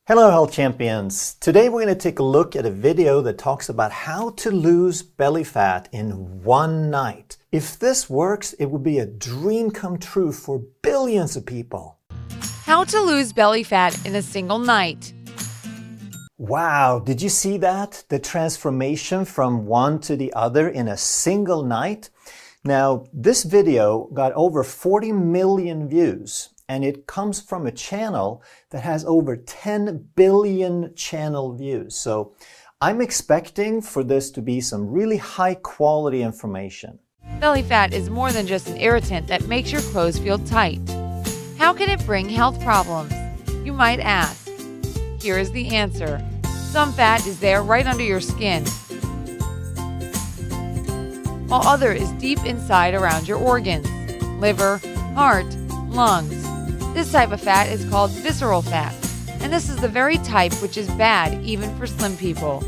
Hello health champions! Today we're going to take a look at a video that talks about how to lose belly fat in one night. If this works, it will be a dream come true for billions of people. How to lose belly fat in a single night. Wow, did you see that? The transformation from one to the other in a single night? Now, this video got over 40 million views. And it comes from a channel that has over 10 billion channel views. So I'm expecting for this to be some really high quality information. Belly fat is more than just an irritant that makes your clothes feel tight. How can it bring health problems? You might ask. Here is the answer. Some fat is there right under your skin, while other is deep inside around your organs, liver, heart, lungs. This type of fat is called visceral fat, and this is the very type which is bad even for slim people.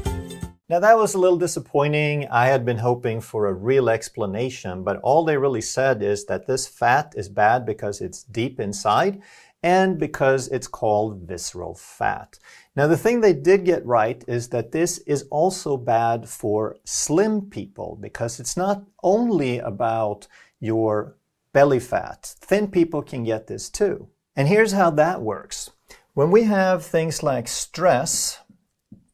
Now that was a little disappointing. I had been hoping for a real explanation, but all they really said is that this fat is bad because it's deep inside and because it's called visceral fat. Now the thing they did get right is that this is also bad for slim people because it's not only about your belly fat. Thin people can get this too. And here's how that works. When we have things like stress,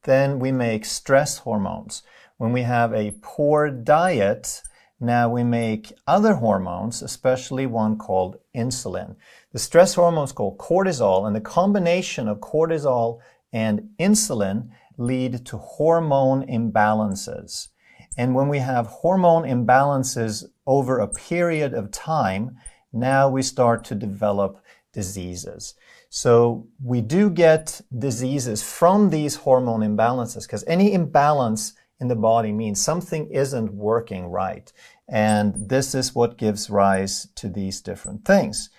then we make stress hormones. When we have a poor diet, now we make other hormones, especially one called insulin. The stress hormone is called cortisol, and the combination of cortisol and insulin lead to hormone imbalances. And when we have hormone imbalances over a period of time, now we start to develop diseases. So we do get diseases from these hormone imbalances because any imbalance in the body means something isn't working right. And this is what gives rise to these different things.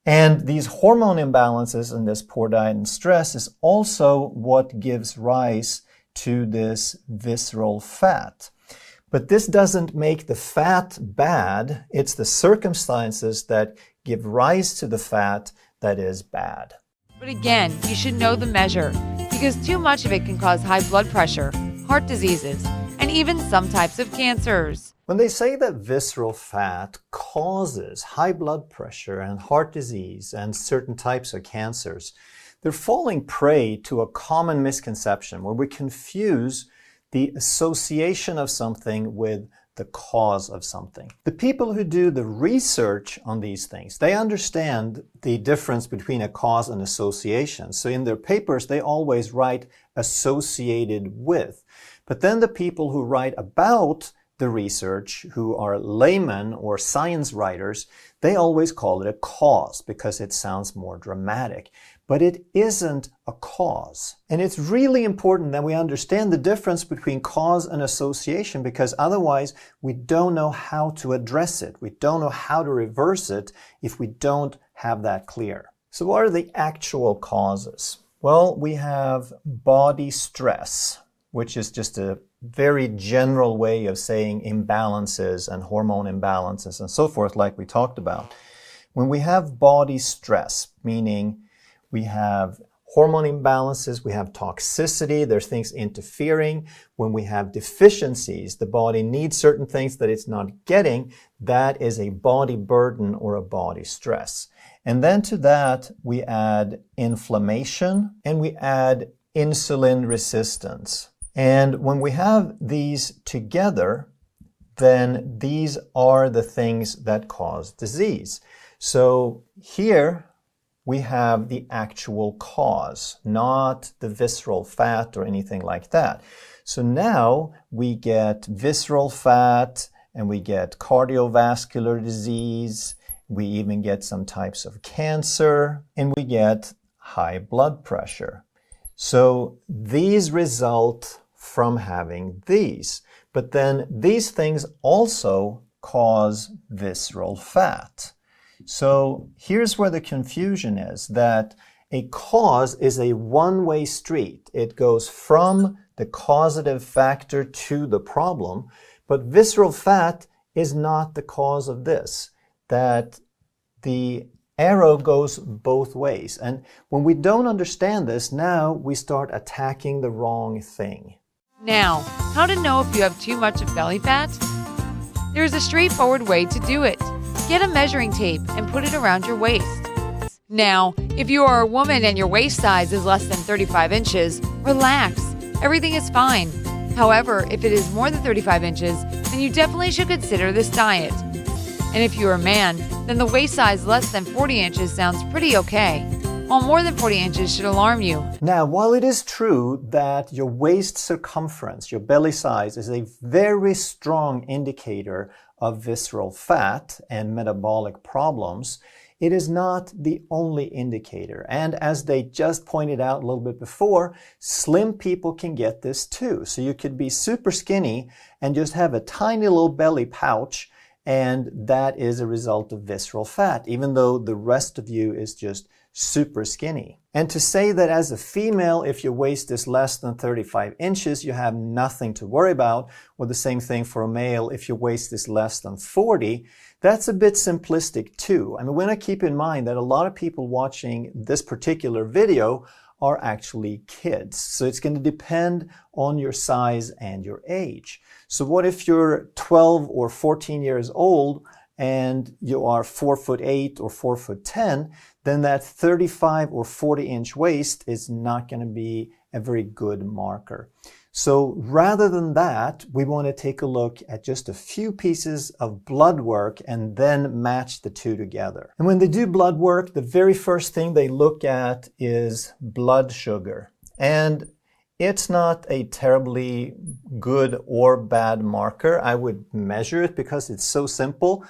And these hormone imbalances and this poor diet and stress is also what gives rise to this visceral fat. But this doesn't make the fat bad. It's the circumstances that give rise to the fat that is bad. But again, you should know the measure, because too much of it can cause high blood pressure, heart diseases, and even some types of cancers. When they say that visceral fat causes high blood pressure and heart disease and certain types of cancers, they're falling prey to a common misconception where we confuse the association of something with the cause of something. The people who do the research on these things, they understand the difference between a cause and association. So in their papers, they always write associated with. But then the people who write about the research, who are laymen or science writers, they always call it a cause because it sounds more dramatic. But it isn't a cause. And it's really important that we understand the difference between cause and association because otherwise we don't know how to address it. We don't know how to reverse it if we don't have that clear. So what are the actual causes? Well, we have body stress, which is just a very general way of saying imbalances and hormone imbalances and so forth, like we talked about. When we have body stress, meaning we have hormone imbalances, we have toxicity, there's things interfering. When we have deficiencies, the body needs certain things that it's not getting, that is a body burden or a body stress. And then to that, we add inflammation and we add insulin resistance. And when we have these together, then these are the things that cause disease. So here we have the actual cause, not the visceral fat or anything like that. So now we get visceral fat and we get cardiovascular disease. We even get some types of cancer and we get high blood pressure. So these result from having these. But then these things also cause visceral fat. So here's where the confusion is, that a cause is a one-way street. It goes from the causative factor to the problem, but visceral fat is not the cause of this. That the arrow goes both ways. And when we don't understand this, now we start attacking the wrong thing. Now, how to know if you have too much of belly fat? There is a straightforward way to do it. Get a measuring tape and put it around your waist. Now, if you are a woman and your waist size is less than 35 inches, relax. Everything is fine. However, if it is more than 35 inches, then you definitely should consider this diet. And if you're a man, then the waist size less than 40 inches sounds pretty okay, while more than 40 inches should alarm you. Now, while it is true that your waist circumference, your belly size, is a very strong indicator of visceral fat and metabolic problems, it is not the only indicator. And as they just pointed out a little bit before, slim people can get this too. So you could be super skinny and just have a tiny little belly pouch, and that is a result of visceral fat, even though the rest of you is just super skinny. And to say that as a female, if your waist is less than 35 inches, you have nothing to worry about, or the same thing for a male, if your waist is less than 40, that's a bit simplistic too. I mean, we want to keep in mind that a lot of people watching this particular video are actually kids. So it's going to depend on your size and your age. So what if you're 12 or 14 years old and you are 4'8" or 4'10", then that 35 or 40 inch waist is not going to be a very good marker. So rather than that, we want to take a look at just a few pieces of blood work and then match the two together. And when they do blood work, the very first thing they look at is blood sugar. And it's not a terribly good or bad marker. I would measure it because it's so simple,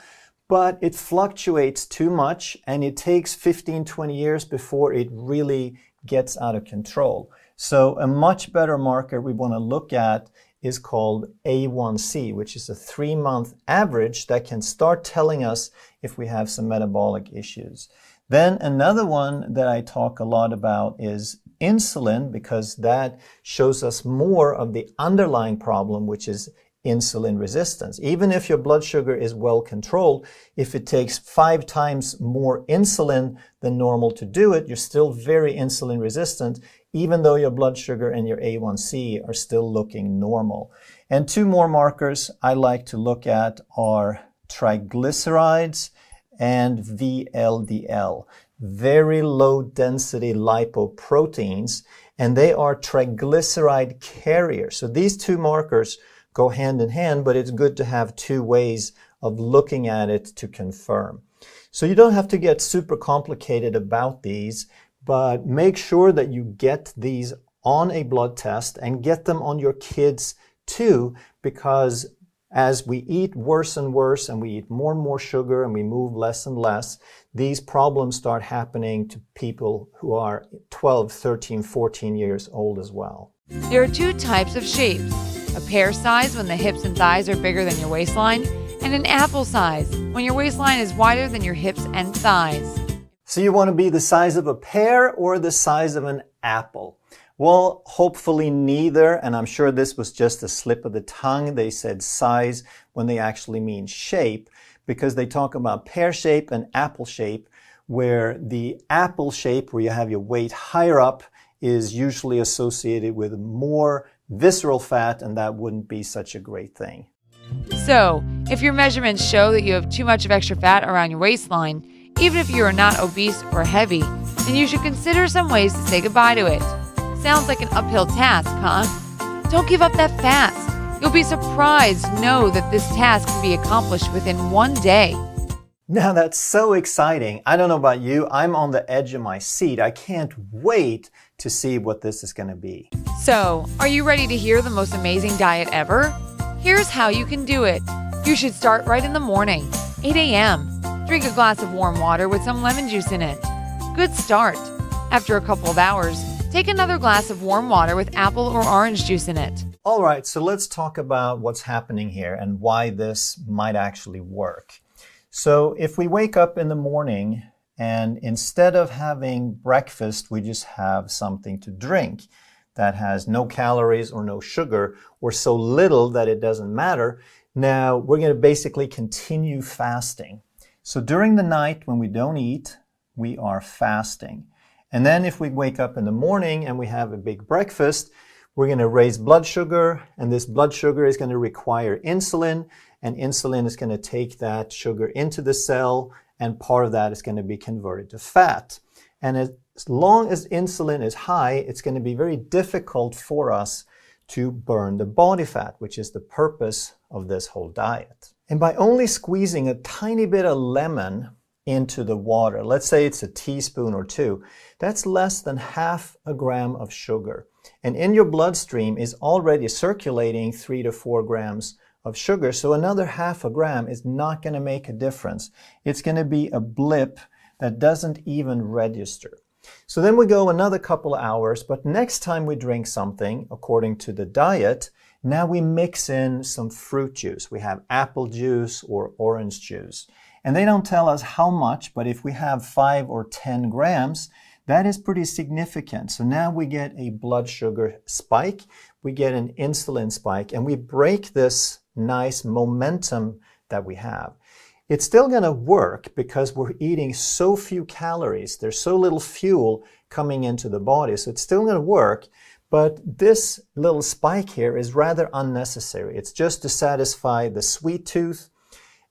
but it fluctuates too much and it takes 15-20 years before it really gets out of control. So a much better marker we want to look at is called A1C, which is a 3-month average that can start telling us if we have some metabolic issues. Then another one that I talk a lot about is insulin, because that shows us more of the underlying problem, which is insulin resistance. Even if your blood sugar is well controlled, if it takes 5 times more insulin than normal to do it, you're still very insulin resistant, even though your blood sugar and your A1C are still looking normal. And 2 more markers I like to look at are triglycerides and VLDL, very low density lipoproteins, and they are triglyceride carriers. So these 2 markers go hand in hand, but it's good to have 2 ways of looking at it to confirm. So you don't have to get super complicated about these, but make sure that you get these on a blood test and get them on your kids too, because as we eat worse and worse and we eat more and more sugar and we move less and less, these problems start happening to people who are 12, 13, 14 years old as well. There are 2 types of shapes: a pear size when the hips and thighs are bigger than your waistline, and an apple size when your waistline is wider than your hips and thighs. So you want to be the size of a pear or the size of an apple? Well, hopefully neither, and I'm sure this was just a slip of the tongue. They said size when they actually mean shape, because they talk about pear shape and apple shape, where the apple shape, where you have your weight higher up, is usually associated with more visceral fat, and that wouldn't be such a great thing. So, if your measurements show that you have too much of extra fat around your waistline, even if you are not obese or heavy, then you should consider some ways to say goodbye to it. Sounds like an uphill task, huh? Don't give up that fast. You'll be surprised to know that this task can be accomplished within 1 day. Now that's so exciting. I don't know about you, I'm on the edge of my seat. I can't wait to see what this is going to be. So, are you ready to hear the most amazing diet ever? Here's how you can do it. You should start right in the morning, 8 a.m. Drink a glass of warm water with some lemon juice in it. Good start. After a couple of hours, take another glass of warm water with apple or orange juice in it. All right, so let's talk about what's happening here and why this might actually work. So if we wake up in the morning and instead of having breakfast, we just have something to drink that has no calories or no sugar or so little that it doesn't matter, now we're going to basically continue fasting. So during the night when we don't eat, we are fasting. And then if we wake up in the morning and we have a big breakfast, we're going to raise blood sugar, and this blood sugar is going to require insulin, and insulin is going to take that sugar into the cell, and part of that is going to be converted to fat. And as long as insulin is high, it's going to be very difficult for us to burn the body fat, which is the purpose of this whole diet. And by only squeezing a tiny bit of lemon into the water, let's say it's a teaspoon or two, that's less than half a gram of sugar. And in your bloodstream is already circulating 3 to 4 grams of sugar, so another half a gram is not going to make a difference. It's going to be a blip that doesn't even register. So then we go another couple of hours, but next time we drink something, according to the diet, now we mix in some fruit juice. We have apple juice or orange juice. And they don't tell us how much, but if we have 5 or 10 grams, that is pretty significant. So now we get a blood sugar spike, we get an insulin spike, and we break this nice momentum that we have. It's still going to work because we're eating so few calories. There's so little fuel coming into the body, so it's still going to work. But this little spike here is rather unnecessary. It's just to satisfy the sweet tooth.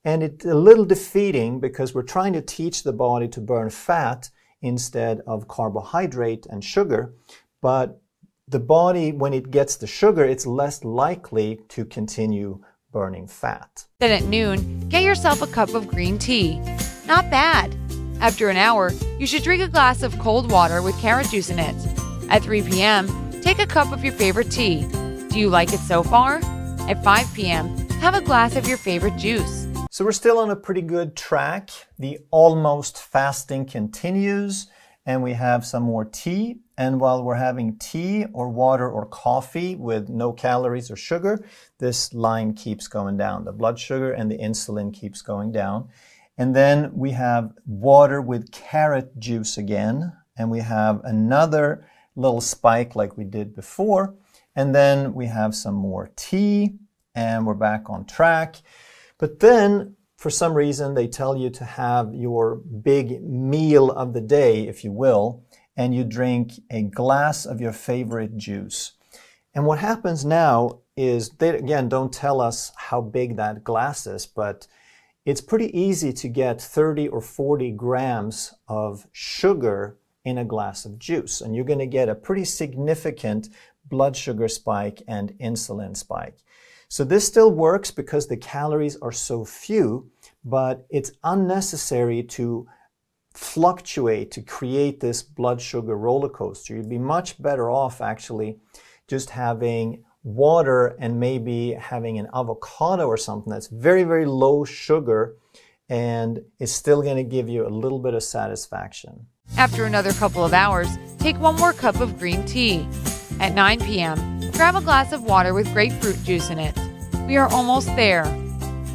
And it's a little defeating because we're trying to teach the body to burn fat instead of carbohydrate and sugar. But the body, when it gets the sugar, it's less likely to continue burning fat. Then at noon, get yourself a cup of green tea. Not bad. After an hour, you should drink a glass of cold water with carrot juice in it. At 3 p.m., take a cup of your favorite tea. Do you like it so far? At 5 p.m., have a glass of your favorite juice. So we're still on a pretty good track. The almost fasting continues, and we have some more tea. And while we're having tea or water or coffee with no calories or sugar, this line keeps going down. The blood sugar and the insulin keeps going down. And then we have water with carrot juice again, and we have another little spike like we did before. And then we have some more tea, and we're back on track. But then, for some reason, they tell you to have your big meal of the day, if you will, and you drink a glass of your favorite juice. And what happens now is, they again don't tell us how big that glass is, but it's pretty easy to get 30 or 40 grams of sugar in a glass of juice. And you're going to get a pretty significant blood sugar spike and insulin spike. So this still works because the calories are so few, but it's unnecessary to fluctuate to create this blood sugar roller coaster. You'd be much better off actually just having water and maybe having an avocado or something that's very, very low sugar and is still going to give you a little bit of satisfaction. After another couple of hours, take one more cup of green tea. At 9 p.m., grab a glass of water with grapefruit juice in it. We are almost there.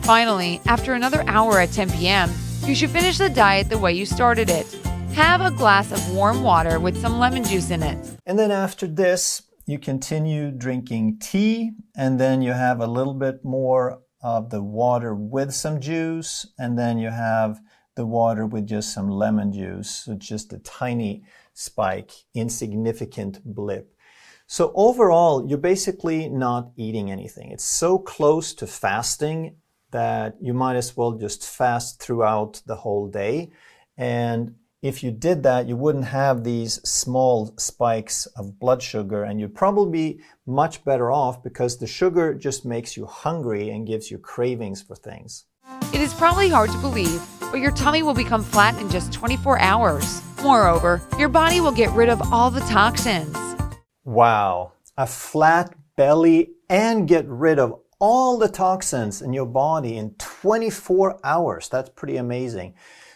Finally, after another hour at 10 p.m., you should finish the diet the way you started it. Have a glass of warm water with some lemon juice in it. And then after this, you continue drinking tea, and then you have a little bit more of the water with some juice, and then you have the water with just some lemon juice, so just a tiny spike, insignificant blip. So overall, you're basically not eating anything. It's so close to fasting that you might as well just fast throughout the whole day. And if you did that, you wouldn't have these small spikes of blood sugar, and you'd probably be much better off because the sugar just makes you hungry and gives you cravings for things. It is probably hard to believe, but your tummy will become flat in just 24 hours. Moreover, your body will get rid of all the toxins. Wow, a flat belly and get rid of all the toxins in your body in 24 hours. That's pretty amazing.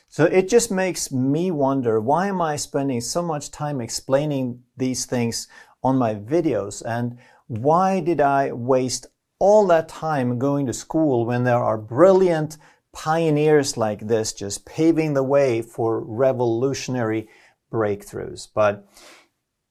So it just makes me wonder, why am I spending so much time explaining these things on my videos? And why did I waste all that time going to school when there are brilliant pioneers like this just paving the way for revolutionary breakthroughs? But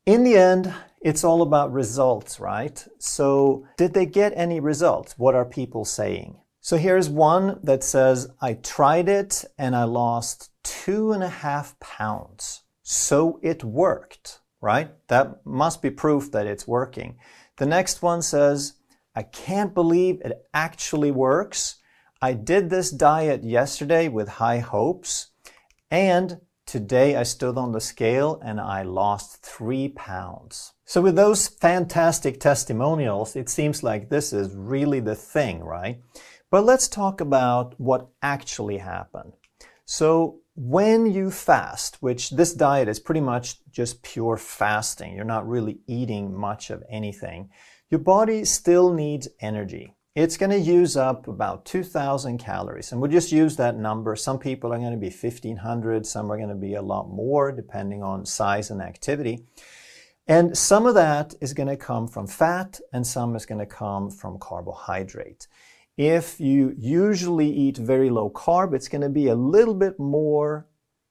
in the end, it's all about results, right? So did they get any results? What are people saying? So here's one that says, I tried it and I lost 2.5 pounds. So it worked, right? That must be proof that it's working. The next one says, I can't believe it actually works. I did this diet yesterday with high hopes, and today I stood on the scale and I lost 3 pounds. So with those fantastic testimonials, it seems like this is really the thing, right? But let's talk about what actually happened. So when you fast, which this diet is pretty much just pure fasting, you're not really eating much of anything, your body still needs energy. It's going to use up about 2,000 calories. And we'll just use that number. Some people are going to be 1,500. Some are going to be a lot more, depending on size and activity. And some of that is going to come from fat, and some is going to come from carbohydrate. If you usually eat very low carb, it's going to be a little bit more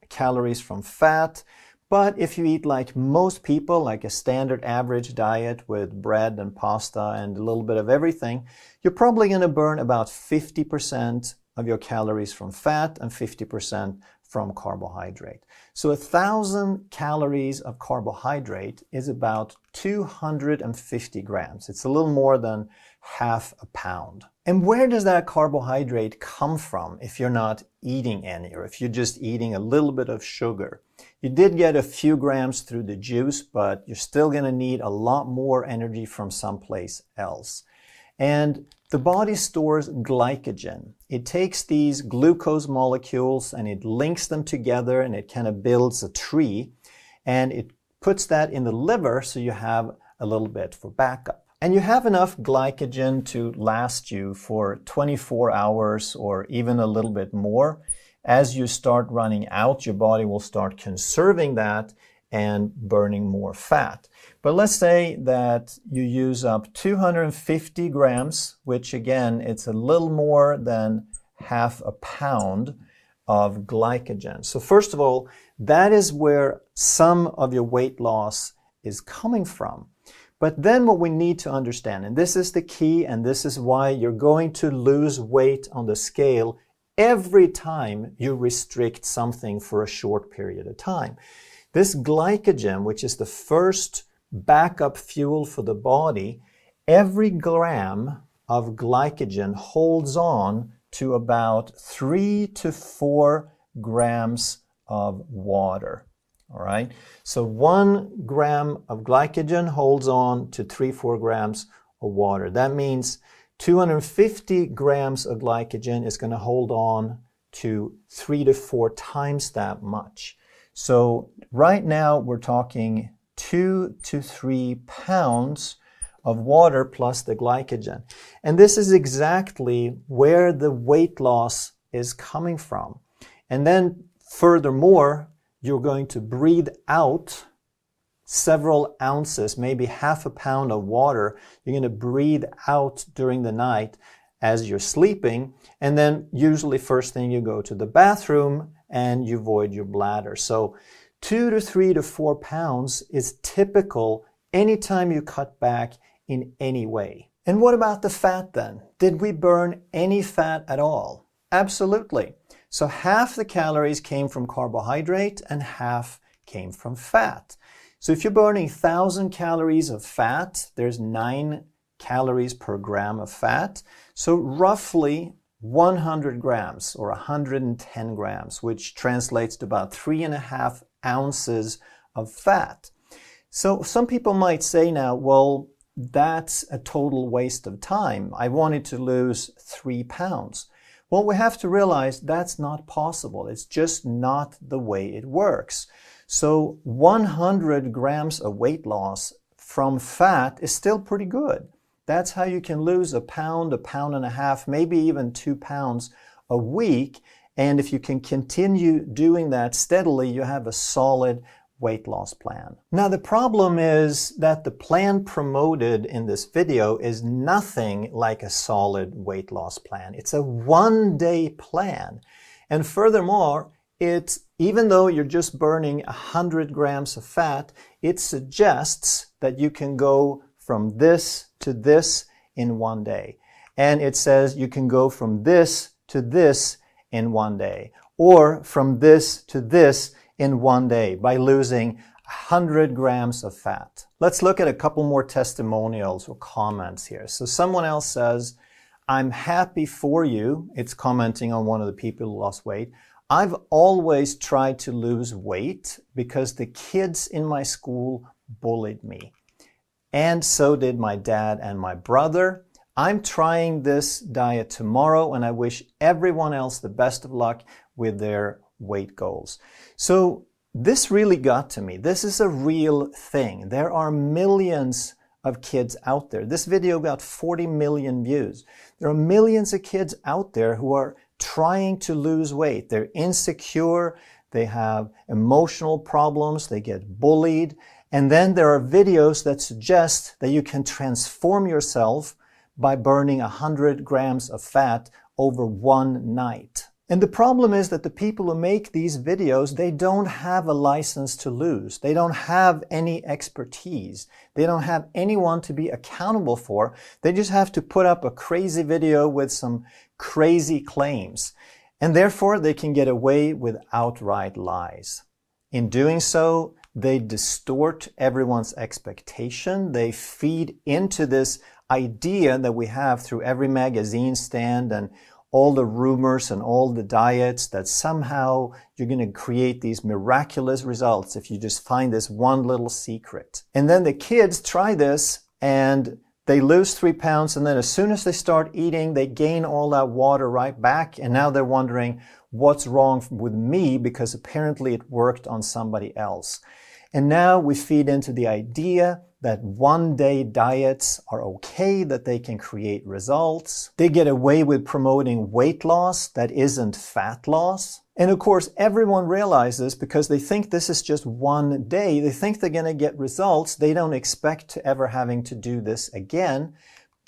calories from fat. But if you eat like most people, like a standard average diet with bread and pasta and a little bit of everything, you're probably going to burn about 50% of your calories from fat and 50% from carbohydrate. So 1,000 calories of carbohydrate is about 250 grams. It's a little more than half a pound. And where does that carbohydrate come from if you're not eating any, or if you're just eating a little bit of sugar? You did get a few grams through the juice, but you're still going to need a lot more energy from someplace else. And the body stores glycogen. It takes these glucose molecules and it links them together, and it kind of builds a tree, and it puts that in the liver so you have a little bit for backup. And you have enough glycogen to last you for 24 hours or even a little bit more. As you start running out, your body will start conserving that and burning more fat. But let's say that you use up 250 grams, which again, it's a little more than half a pound of glycogen. So first of all, that is where some of your weight loss is coming from. But then what we need to understand, and this is the key, and this is why you're going to lose weight on the scale every time you restrict something for a short period of time. This glycogen, which is the first backup fuel for the body, every gram of glycogen holds on to about 3 to 4 grams of water. All right, so 1 gram of glycogen holds on to 3-4 grams of water. That means 250 grams of glycogen is going to hold on to 3 to 4 times that much. So right now we're talking 2 to 3 pounds of water plus the glycogen. And this is exactly where the weight loss is coming from. And then furthermore, you're going to breathe out several ounces, maybe half a pound of water. You're going to breathe out during the night as you're sleeping. And then usually first thing you go to the bathroom and you void your bladder. So 2 to 3 to 4 pounds is typical anytime you cut back in any way. And what about the fat then? Did we burn any fat at all? Absolutely. So half the calories came from carbohydrate and half came from fat. So if you're burning 1,000 calories of fat, there's 9 calories per gram of fat. So roughly 100 grams or 110 grams, which translates to about 3.5 ounces of fat. So some people might say now, well, that's a total waste of time. I wanted to lose 3 pounds. Well, we have to realize that's not possible. It's just not the way it works. So 100 grams of weight loss from fat is still pretty good. That's how you can lose a pound and a half, maybe even 2 pounds a week. And if you can continue doing that steadily, you have a solid weight loss plan. Now, the problem is that the plan promoted in this video is nothing like a solid weight loss plan. It's a one-day plan. And furthermore, even though you're just burning 100 grams of fat, it suggests that you can go from this to this in one day. And it says you can go from this to this in one day. or from this to this in one day by losing 100 grams of fat. Let's look at a couple more testimonials or comments here. So someone else says, I'm happy for you. It's commenting on one of the people who lost weight. I've always tried to lose weight because the kids in my school bullied me. And so did my dad and my brother. I'm trying this diet tomorrow, and I wish everyone else the best of luck with their weight goals. So this really got to me. This is a real thing. There are millions of kids out there. This video got 40 million views. There are millions of kids out there who are trying to lose weight. They're insecure, they have emotional problems, they get bullied, and then there are videos that suggest that you can transform yourself by burning 100 grams of fat over one night. And the problem is that the people who make these videos, they don't have a license to lose. They don't have any expertise. They don't have anyone to be accountable for. They just have to put up a crazy video with some crazy claims. And therefore, they can get away with outright lies. In doing so, they distort everyone's expectation. They feed into this idea that we have through every magazine stand and all the rumors and all the diets that somehow you're going to create these miraculous results if you just find this one little secret. And then the kids try this and they lose 3 pounds, and then as soon as they start eating, they gain all that water right back, and now they're wondering what's wrong with me because apparently it worked on somebody else. And now we feed into the idea that one-day diets are okay, that they can create results. They get away with promoting weight loss that isn't fat loss. And of course, everyone realizes because they think this is just one day, they think they're going to get results. They don't expect to ever having to do this again.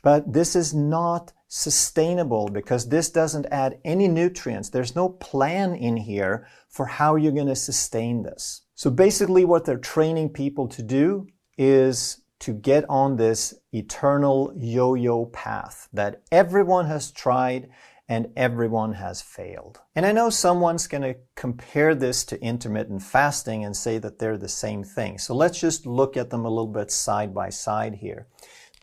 But this is not sustainable because this doesn't add any nutrients. There's no plan in here for how you're going to sustain this. So basically what they're training people to do is to get on this eternal yo-yo path that everyone has tried and everyone has failed. And I know someone's going to compare this to intermittent fasting and say that they're the same thing. So let's just look at them a little bit side by side here.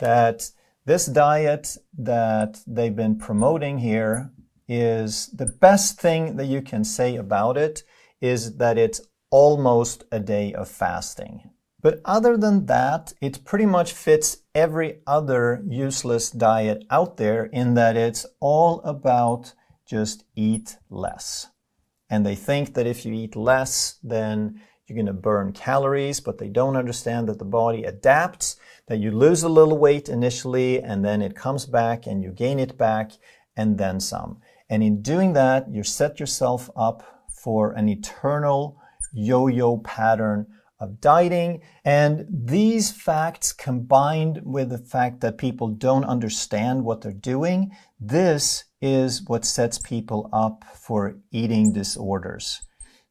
That this diet that they've been promoting here is the best thing that you can say about it is that it's almost a day of fasting. But other than that, it pretty much fits every other useless diet out there in that it's all about just eat less. And they think that if you eat less, then you're going to burn calories, but they don't understand that the body adapts, that you lose a little weight initially, and then it comes back and you gain it back and then some. And in doing that, you set yourself up for an eternal yo-yo pattern of dieting. And these facts combined with the fact that people don't understand what they're doing, this is what sets people up for eating disorders.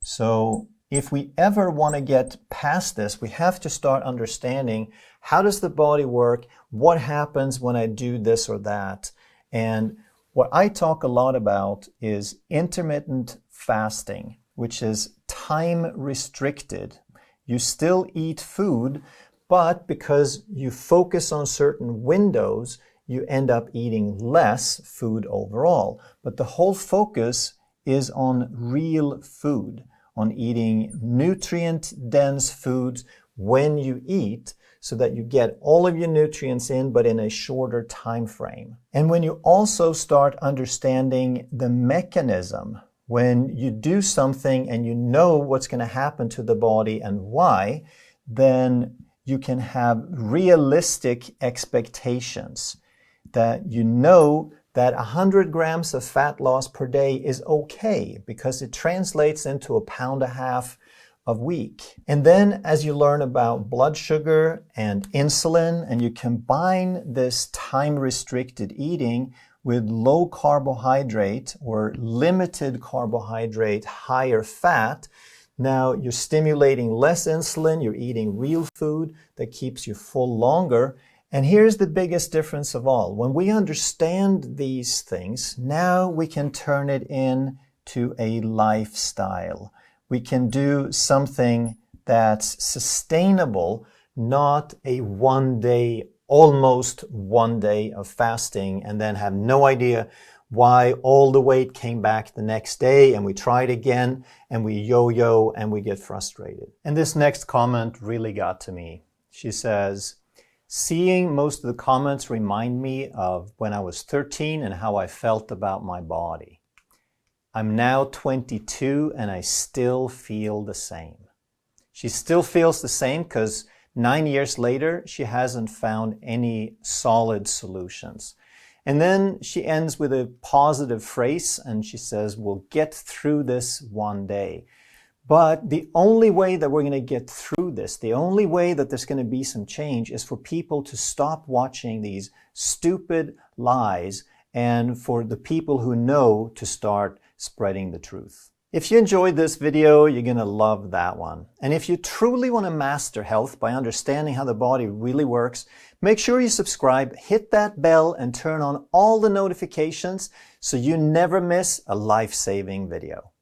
So if we ever want to get past this, we have to start understanding how does the body work, what happens when I do this or that. And what I talk a lot about is intermittent fasting, which is time restricted. You still eat food, but because you focus on certain windows, you end up eating less food overall. But the whole focus is on real food, on eating nutrient-dense foods when you eat so that you get all of your nutrients in, but in a shorter time frame. And when you also start understanding the mechanism, when you do something and you know what's going to happen to the body and why, then you can have realistic expectations that you know that 100 grams of fat loss per day is okay because it translates into 1.5 pounds a week. And then as you learn about blood sugar and insulin and you combine this time-restricted eating with low carbohydrate or limited carbohydrate, higher fat, now you're stimulating less insulin, you're eating real food that keeps you full longer. And here's the biggest difference of all. When we understand these things, now we can turn it in to a lifestyle. We can do something that's sustainable, not a almost one day of fasting and then have no idea why all the weight came back the next day, and we try it again and we yo-yo and we get frustrated. And this next comment really got to me. She says, seeing most of the comments remind me of when I was 13 and how I felt about my body. I'm now 22 and I still feel the same. She still feels the same because 9 years later, she hasn't found any solid solutions. And then she ends with a positive phrase and she says, we'll get through this one day. But the only way that we're going to get through this, the only way that there's going to be some change is for people to stop watching these stupid lies and for the people who know to start spreading the truth. If you enjoyed this video, you're going to love that one. And if you truly want to master health by understanding how the body really works, make sure you subscribe, hit that bell, and turn on all the notifications so you never miss a life-saving video.